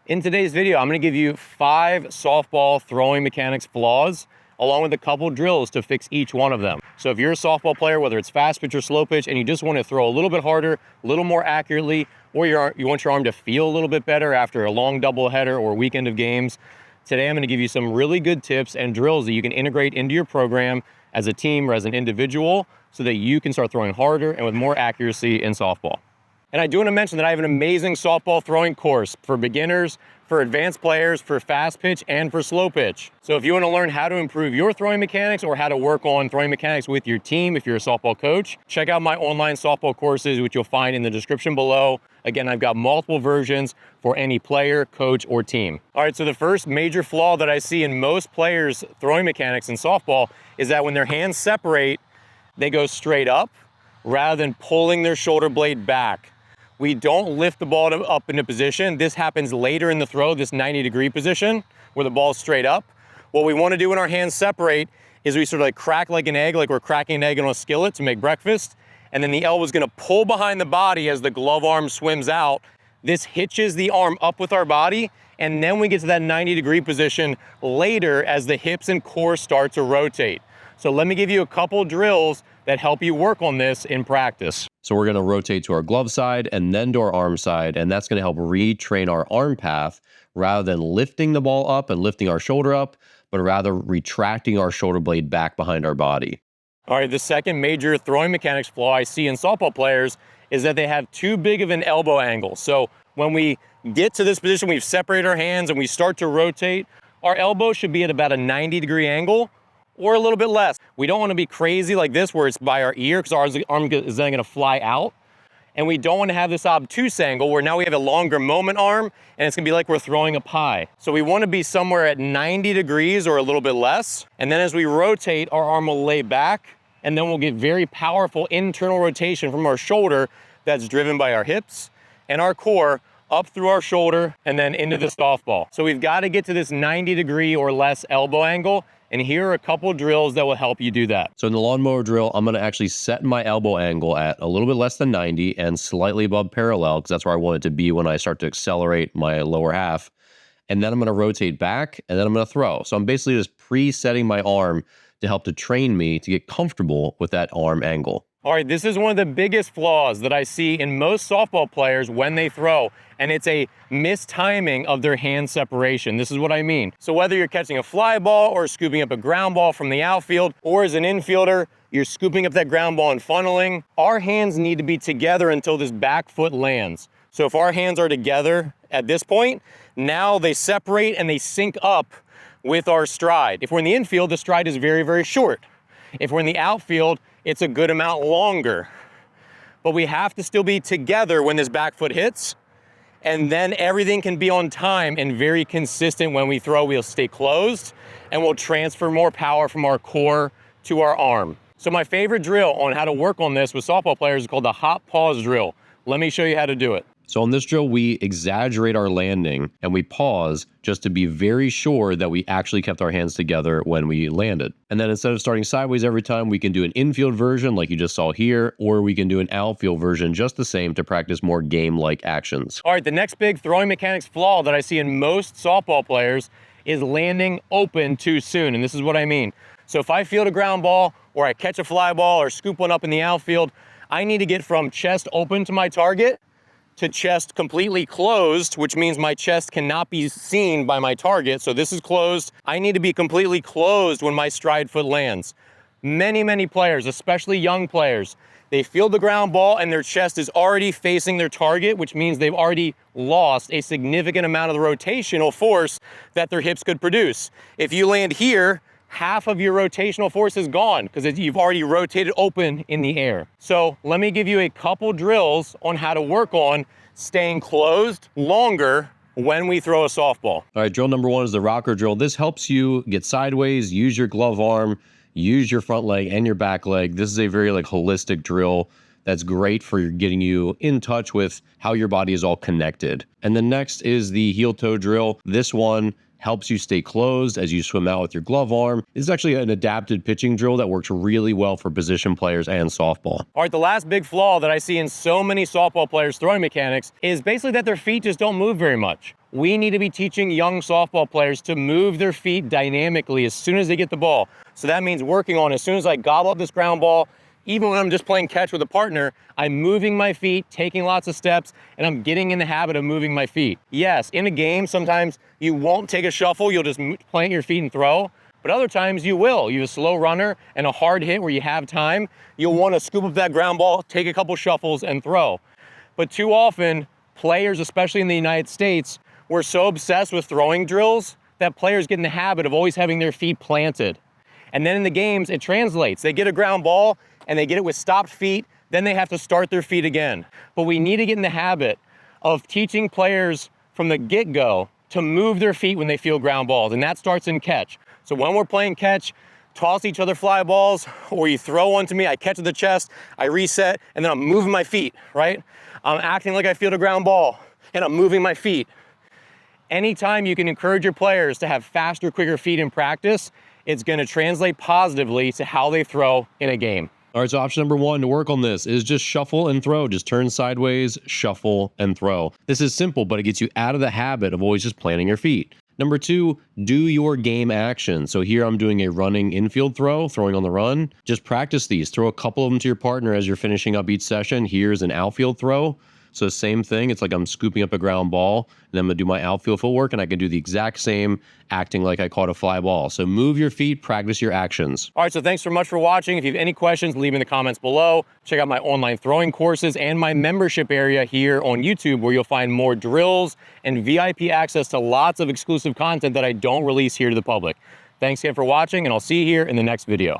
In today's video, I'm going to give you 5 softball throwing mechanics flaws, along with a couple drills to fix each one of them. So if you're a softball player, whether it's fast pitch or slow pitch, and you just want to throw a little bit harder, a little more accurately, or you want your arm to feel a little bit better after a long doubleheader or weekend of games, today I'm going to give you some really good tips and drills that you can integrate into your program as a team or as an individual so that you can start throwing harder and with more accuracy in softball. And I do want to mention that I have an amazing softball throwing course for beginners, for advanced players, for fast pitch, and for slow pitch. So if you want to learn how to improve your throwing mechanics or how to work on throwing mechanics with your team, if you're a softball coach, check out my online softball courses, which you'll find in the description below. Again, I've got multiple versions for any player, coach, or team. All right, so the first major flaw that I see in most players' throwing mechanics in softball is that when their hands separate, they go straight up rather than pulling their shoulder blade back. We don't lift the ball up into position. This happens later in the throw, this 90-degree position where the ball's straight up. What we want to do when our hands separate is we sort of like crack like an egg, like we're cracking an egg on a skillet to make breakfast. And then the elbow's going to pull behind the body as the glove arm swims out. This hitches the arm up with our body. And then we get to that 90-degree position later as the hips and core start to rotate. So let me give you a couple drills that help you work on this in practice. So we're going to rotate to our glove side and then to our arm side, and that's going to help retrain our arm path rather than lifting the ball up and lifting our shoulder up, but rather retracting our shoulder blade back behind our body. All right, the second major throwing mechanics flaw I see in softball players is that they have too big of an elbow angle. So when we get to this position, we've separated our hands and we start to rotate, our elbow should be at about a 90-degree angle or a little bit less. We don't want to be crazy like this where it's by our ear because our arm is then going to fly out. And we don't want to have this obtuse angle where now we have a longer moment arm and it's going to be like we're throwing a pie. So we want to be somewhere at 90 degrees or a little bit less. And then as we rotate, our arm will lay back and then we'll get very powerful internal rotation from our shoulder that's driven by our hips and our core up through our shoulder and then into the softball. So we've got to get to this 90-degree or less elbow angle. And here are a couple drills that will help you do that. So in the lawnmower drill, I'm going to actually set my elbow angle at a little bit less than 90 and slightly above parallel because that's where I want it to be when I start to accelerate my lower half. And then I'm going to rotate back and then I'm going to throw. So I'm basically just presetting my arm to help to train me to get comfortable with that arm angle. All right, this is one of the biggest flaws that I see in most softball players when they throw, and it's a mistiming of their hand separation. This is what I mean. So whether you're catching a fly ball or scooping up a ground ball from the outfield, or as an infielder, you're scooping up that ground ball and funneling, our hands need to be together until this back foot lands. So if our hands are together at this point, now they separate and they sync up with our stride. If we're in the infield, the stride is very, very short. If we're in the outfield, it's a good amount longer. But we have to still be together when this back foot hits, and then everything can be on time and very consistent when we throw. We'll stay closed, and we'll transfer more power from our core to our arm. So my favorite drill on how to work on this with softball players is called the hop pause drill. Let me show you how to do it. So on this drill, we exaggerate our landing and we pause just to be very sure that we actually kept our hands together when we landed. And then instead of starting sideways every time, we can do an infield version like you just saw here, or we can do an outfield version just the same to practice more game-like actions. All right, the next big throwing mechanics flaw that I see in most softball players is landing open too soon. And this is what I mean. So if I field a ground ball or I catch a fly ball or scoop one up in the outfield, I need to get from chest open to my target to chest completely closed, which means my chest cannot be seen by my target. So this is closed. I need to be completely closed when my stride foot lands. Many players, especially young players, they field the ground ball and their chest is already facing their target, which means they've already lost a significant amount of the rotational force that their hips could produce. If you land here, half of your rotational force is gone because you've already rotated open in the air. So let me give you a couple drills on how to work on staying closed longer when we throw a softball. All right, drill number 1 is the rocker drill. This helps you get sideways, use your glove arm, use your front leg and your back leg. This is a very holistic drill that's great for getting you in touch with how your body is all connected. And then next is the heel toe drill. This one helps you stay closed as you swim out with your glove arm. This is actually an adapted pitching drill that works really well for position players and softball. All right, the last big flaw that I see in so many softball players' throwing mechanics is basically that their feet just don't move very much. We need to be teaching young softball players to move their feet dynamically as soon as they get the ball. So that means working on, as soon as I gobble up this ground ball, even when I'm just playing catch with a partner, I'm moving my feet, taking lots of steps, and I'm getting in the habit of moving my feet. Yes, in a game, sometimes you won't take a shuffle, you'll just plant your feet and throw, but other times you will. You have a slow runner and a hard hit where you have time, you'll want to scoop up that ground ball, take a couple shuffles, and throw. But too often, players, especially in the United States, we're so obsessed with throwing drills that players get in the habit of always having their feet planted. And then in the games, it translates. They get a ground ball, and they get it with stopped feet, then they have to start their feet again. But we need to get in the habit of teaching players from the get-go to move their feet when they feel ground balls, and that starts in catch. So when we're playing catch, toss each other fly balls, or you throw one to me, I catch to the chest, I reset, and then I'm moving my feet, right? I'm acting like I feel the ground ball, and I'm moving my feet. Anytime you can encourage your players to have faster, quicker feet in practice, it's gonna translate positively to how they throw in a game. All right, so option number 1 to work on this is just shuffle and throw. Just turn sideways, shuffle, and throw. This is simple, but it gets you out of the habit of always just planting your feet. Number 2, do your game action. So here I'm doing a running infield throw, throwing on the run. Just practice these. Throw a couple of them to your partner as you're finishing up each session. Here's an outfield throw. So same thing, it's like I'm scooping up a ground ball, and then I'm gonna do my outfield footwork, and I can do the exact same, acting like I caught a fly ball. So move your feet, practice your actions. All right, so thanks so much for watching. If you have any questions, leave in the comments below. Check out my online throwing courses and my membership area here on YouTube, where you'll find more drills and VIP access to lots of exclusive content that I don't release here to the public. Thanks again for watching, and I'll see you here in the next video.